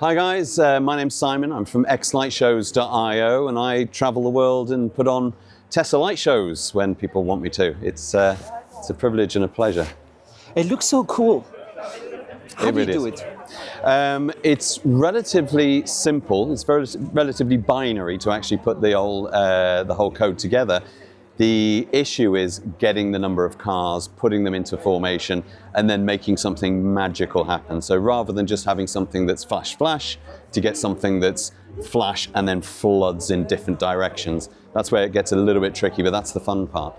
Hi guys, my name's Simon. I'm from xLightShows.io and I travel the world and put on Tesla light shows when people want me to. It's a privilege and a pleasure. It looks so cool. How do you do it? It's relatively simple. It's relatively binary to actually put the whole code together. The issue is getting the number of cars, putting them into formation, and then making something magical happen. So rather than just having something that's flash, flash, to get something that's flash and then floods in different directions. That's where it gets a little bit tricky, but that's the fun part.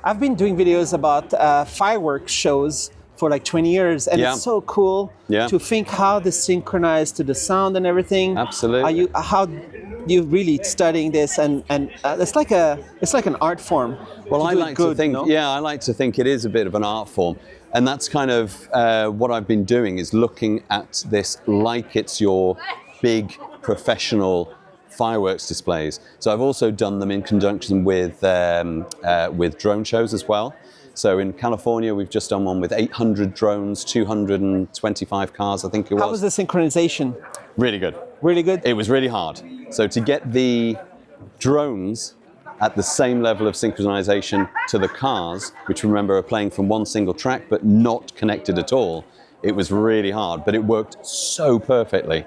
I've been doing videos about fireworks shows for like 20 years, and it's so cool to think how this synchronized to the sound and everything. Absolutely. How you really studying this, and it's like an art form. Well, I like to think, I like to think it is a bit of an art form, and that's kind of what I've been doing is looking at this like it's your big professional fireworks displays. So I've also done them in conjunction with drone shows as well. So in California, we've just done one with 800 drones, 225 cars, I think it was. How was the synchronization? Really good. Really good? It was really hard. So to get the drones at the same level of synchronization to the cars, which remember are playing from one single track but not connected at all, it was really hard, but it worked so perfectly.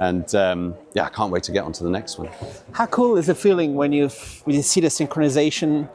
And I can't wait to get on to the next one. How cool is the feeling when you see the synchronization,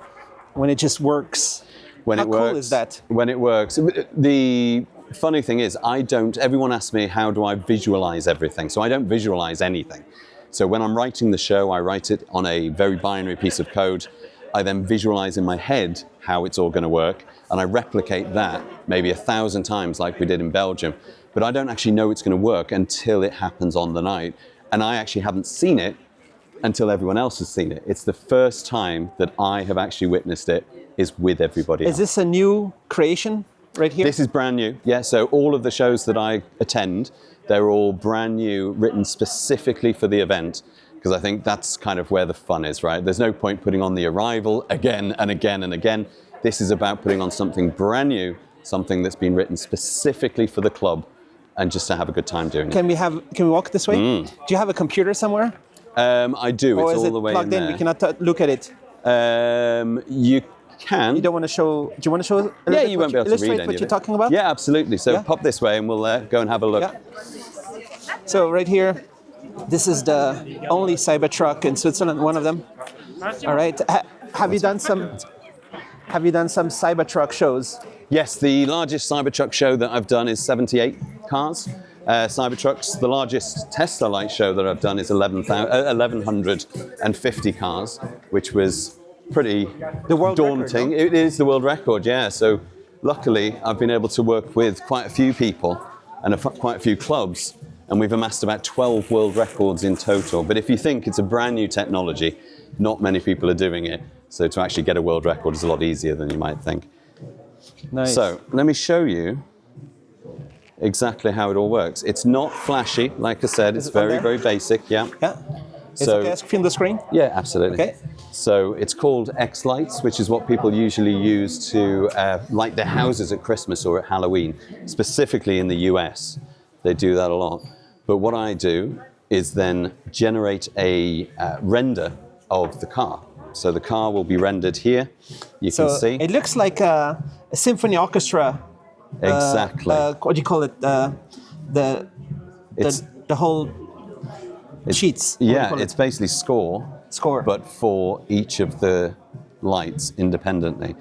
when it just works? How cool is that? When it works. The funny thing is, everyone asks me, how do I visualize everything? So I don't visualize anything. So when I'm writing the show, I write it on a very binary piece of code. I then visualize in my head how it's all going to work, and I replicate that maybe 1,000 times like we did in Belgium. But I don't actually know it's going to work until it happens on the night. And I actually haven't seen it until everyone else has seen it. It's the first time that I have actually witnessed it is with everybody else. Is this a new creation right here? This is brand new, yeah. So all of the shows that I attend, they're all brand new, written specifically for the event, because I think that's kind of where the fun is, right? There's no point putting on the arrival again and again and again. This is about putting on something brand new, something that's been written specifically for the club, and just to have a good time doing it. Can we walk this way? Do you have a computer somewhere? I do. Or it's is all the way plugged in in? there. We cannot look at it. You can. You don't want to show? Do you want to show? Yeah, you won't be able to read illustrate any what of you're it. talking about. Yeah, absolutely. So pop this way, and we'll go and have a look. Yeah. So right here, this is the only Cybertruck in Switzerland. One of them. All right. Have you done some Cybertruck shows? Yes, the largest Cybertruck show that I've done is 78 cars. Cybertrucks, the largest Tesla light show that I've done is 1,150 cars, which was pretty daunting. Record, no? It is the world record, yeah. So luckily, I've been able to work with quite a few people and quite a few clubs, and we've amassed about 12 world records in total. But if you think it's a brand new technology, not many people are doing it. So to actually get a world record is a lot easier than you might think. Nice. So let me show you exactly how it all works. It's not flashy, like I said, it's very, very basic, yeah. Yeah. It's okay, ask film the screen? Yeah, absolutely. Okay. So it's called xLights, which is what people usually use to light their houses at Christmas or at Halloween, specifically in the US. They do that a lot. But what I do is then generate a render of the car. So the car will be rendered here. You can see. It looks like a symphony orchestra. Exactly. What do you call it? The whole sheets. Yeah, it's basically score, Score. but for each of the lights independently.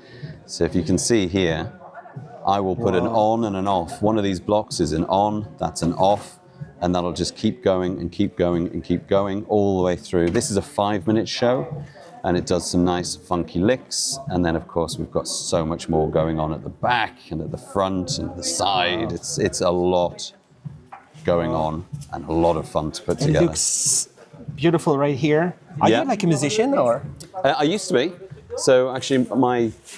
So if you can see here, I will put an on and an off. One of these blocks is an on, that's an off, and that'll just keep going and keep going and keep going all the way through. This is a 5-minute show, and it does some nice funky licks. And then of course we've got so much more going on at the back and at the front and the side. It's a lot going on and a lot of fun to put together. It looks beautiful right here. Are you like a musician or? I used to be. So actually,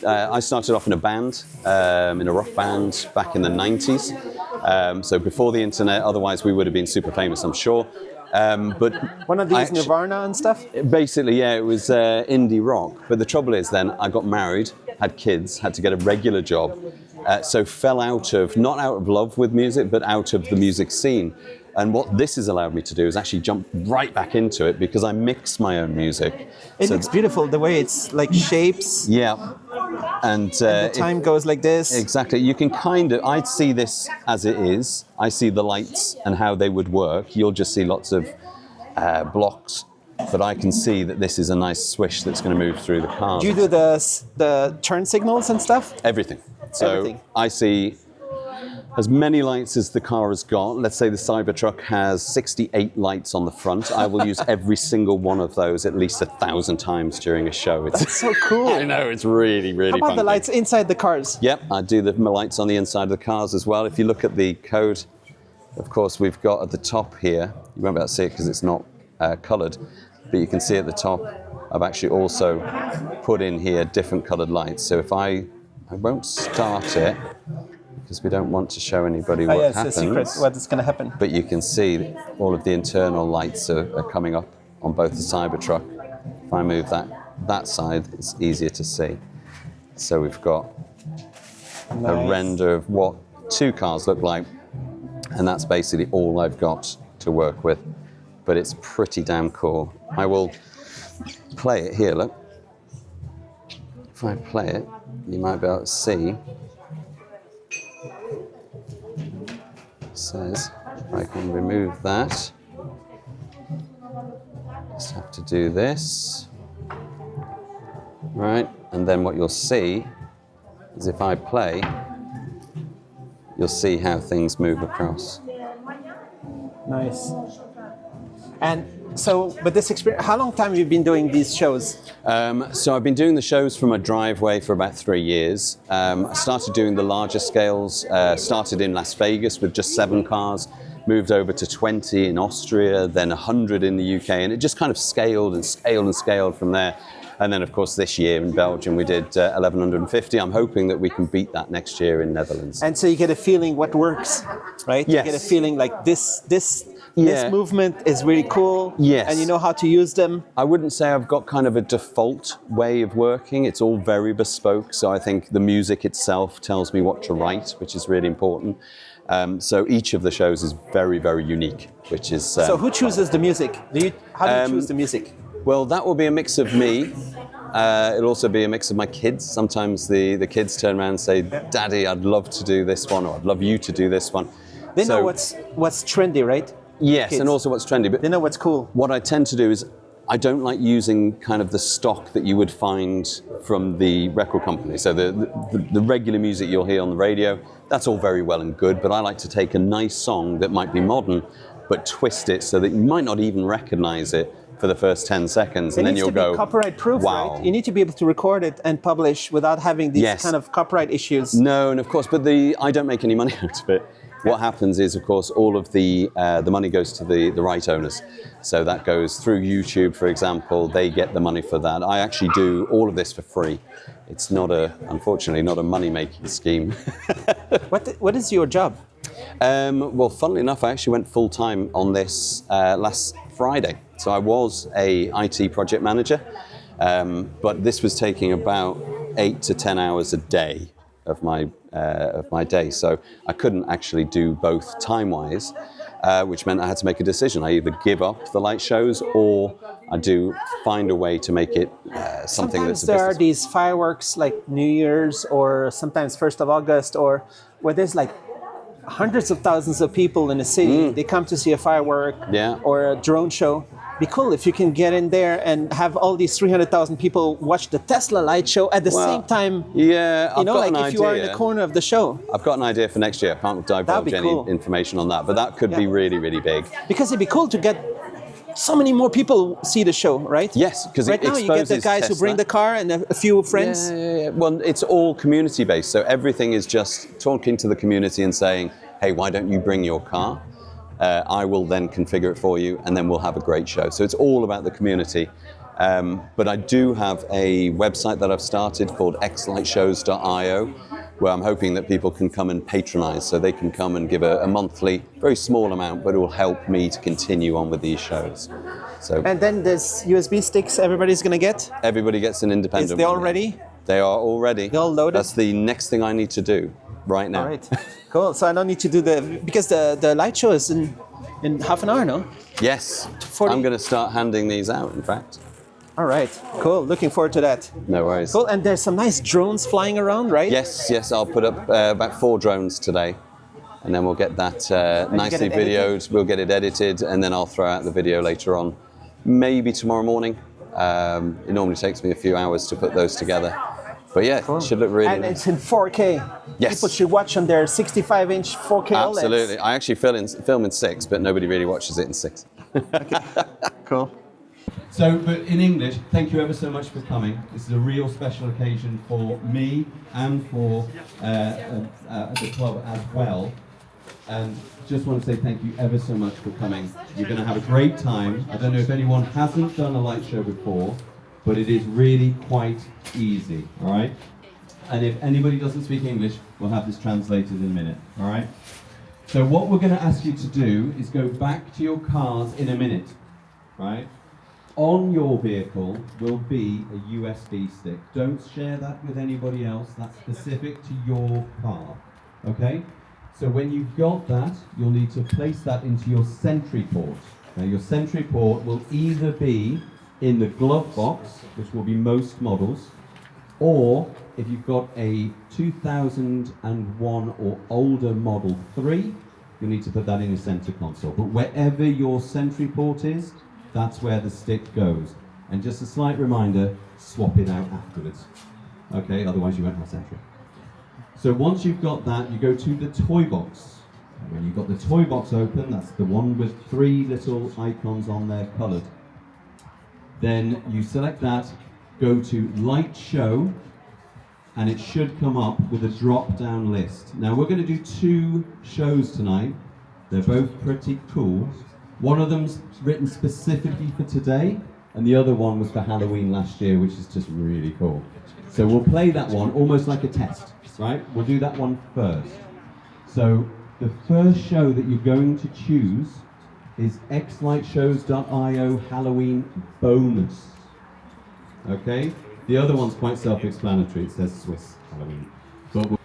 I started off in a band, in a rock band back in the 90s. So before the internet, otherwise we would have been super famous, I'm sure. But one of these Nirvana and stuff? Basically, yeah, it was indie rock. But the trouble is then I got married, had kids, had to get a regular job. So fell not out of love with music, but out of the music scene. And what this has allowed me to do is actually jump right back into it because I mix my own music. It looks beautiful, the way it's like shapes. Yeah. And the time goes like this. Exactly. You can I'd see this as it is. I see the lights and how they would work. You'll just see lots of blocks. But I can see that this is a nice swish that's going to move through the car. Do you do the turn signals and stuff? Everything. So everything. I see as many lights as the car has got. Let's say the Cybertruck has 68 lights on the front. I will use every single one of those at least 1,000 times during a show. That's so cool. I know, it's really, really fun. How about the lights inside the cars? Yep, I do the lights on the inside of the cars as well. If you look at the code, of course, we've got at the top here, you won't be able to see it because it's not coloured, but you can see at the top, I've actually also put in here different coloured lights. So if I won't start it, because we don't want to show anybody what happens. It's a secret what is going to happen. But you can see all of the internal lights are coming up on both the Cybertruck. If I move that side, it's easier to see. So we've got a render of what two cars look like, and that's basically all I've got to work with. But it's pretty damn cool. I will play it here, look. If I play it, you might be able to see. Says if I can remove that, just have to do this, right? And then what you'll see is if I play, you'll see how things move across. Nice. And so, but this experience, how long time have you been doing these shows? So I've been doing the shows from my driveway for about 3 years. I started doing the larger scales, started in Las Vegas with just 7 cars, moved over to 20 in Austria, then 100 in the UK, and it just kind of scaled and scaled and scaled from there. And then, of course, this year in Belgium, we did 1,150. I'm hoping that we can beat that next year in Netherlands. And so you get a feeling what works, right? Yes. You get a feeling like this movement is really cool. Yes. And you know how to use them. I wouldn't say I've got kind of a default way of working. It's all very bespoke. So I think the music itself tells me what to write, which is really important. So each of the shows is very, very unique, which is... so who chooses the music? How do you choose the music? Well, that will be a mix of me. It'll also be a mix of my kids. Sometimes the kids turn around and say, Daddy, I'd love to do this one, or I'd love you to do this one. They know what's trendy, right? Yes, Kids. and also what's trendy. But they know what's cool. What I tend to do is I don't like using kind of the stock that you would find from the record company. So the regular music you'll hear on the radio, that's all very well and good, but I like to take a nice song that might be modern, but twist it so that you might not even recognize it for the first 10 seconds, and then you'll go, copyright proof, wow. Right? You need to be able to record it and publish without having these kind of copyright issues. No, and of course, but I don't make any money out of it. What happens is, of course, all of the money goes to the right owners. So that goes through YouTube, for example. They get the money for that. I actually do all of this for free. It's unfortunately, not a money-making scheme. What is your job? Well, funnily enough, I actually went full-time on this last Friday. So I was a IT project manager, but this was taking about 8 to 10 hours a day of my day. So I couldn't actually do both time-wise, which meant I had to make a decision. I either give up the light shows or I do find a way to make it something that's a business. Sometimes there are these fireworks like New Year's or sometimes 1st of August, or where there's like hundreds of thousands of people in a city. They come to see a firework or a drone show. Be cool if you can get in there and have all these 300,000 people watch the Tesla light show at the same time. Yeah, you know, like if you are in the corner of the show. I've got an idea for next year. I can't divulge any information on that, but that could be really, really big. Because it'd be cool to get so many more people see the show, right? Yes, because right now you get the guys who bring the car and a few friends. Yeah. Well, it's all community based, so everything is just talking to the community and saying, hey, why don't you bring your car? I will then configure it for you, and then we'll have a great show. So it's all about the community. But I do have a website that I've started called xLightShows.io, where I'm hoping that people can come and patronize. So they can come and give a monthly, very small amount, but it will help me to continue on with these shows. So, and then there's USB sticks everybody's going to get? Everybody gets an independent Is they all one, ready? They are all ready. They're all loaded? That's the next thing I need to do right now. All right, cool. So I don't need to do because the light show is in half an hour, no? Yes, 40. I'm going to start handing these out, in fact. All right, cool. Looking forward to that. No worries. Cool, and there's some nice drones flying around, right? Yes, I'll put up about 4 drones today. And then we'll get that nicely videoed, we'll get it edited, and then I'll throw out the video later on. Maybe tomorrow morning. It normally takes me a few hours to put those together. But yeah, cool. It should look really and nice. It's in 4K. Yes. People should watch on their 65-inch 4K OLEDs. Absolutely. I actually film in 6, but nobody really watches it in 6. Okay. Cool. So, but in English, thank you ever so much for coming. This is a real special occasion for me and for the club as well. And just want to say thank you ever so much for coming. You're going to have a great time. I don't know if anyone hasn't done a light show before, but it is really quite easy, all right? And if anybody doesn't speak English, we'll have this translated in a minute, all right? So what we're going to ask you to do is go back to your cars in a minute, right? On your vehicle will be a USB stick. Don't share that with anybody else. That's specific to your car, okay? So when you've got that, you'll need to place that into your Sentry port. Now your Sentry port will either be in the glove box, which will be most models, or if you've got a 2001 or older Model 3, you'll need to put that in your center console. But wherever your Sentry port is, that's where the stick goes. And just a slight reminder, swap it out afterwards. Okay, otherwise you won't have Sentry. So once you've got that, you go to the toy box. And when you've got the toy box open, that's the one with 3 little icons on there coloured. Then you select that, go to Light Show, and it should come up with a drop-down list. Now we're going to do 2 shows tonight. They're both pretty cool. One of them's written specifically for today, and the other one was for Halloween last year, which is just really cool. So we'll play that one almost like a test, right? We'll do that one first. So the first show that you're going to choose is xlightshows.io Halloween bonus. Okay? The other one's quite self-explanatory. It says Swiss Halloween. But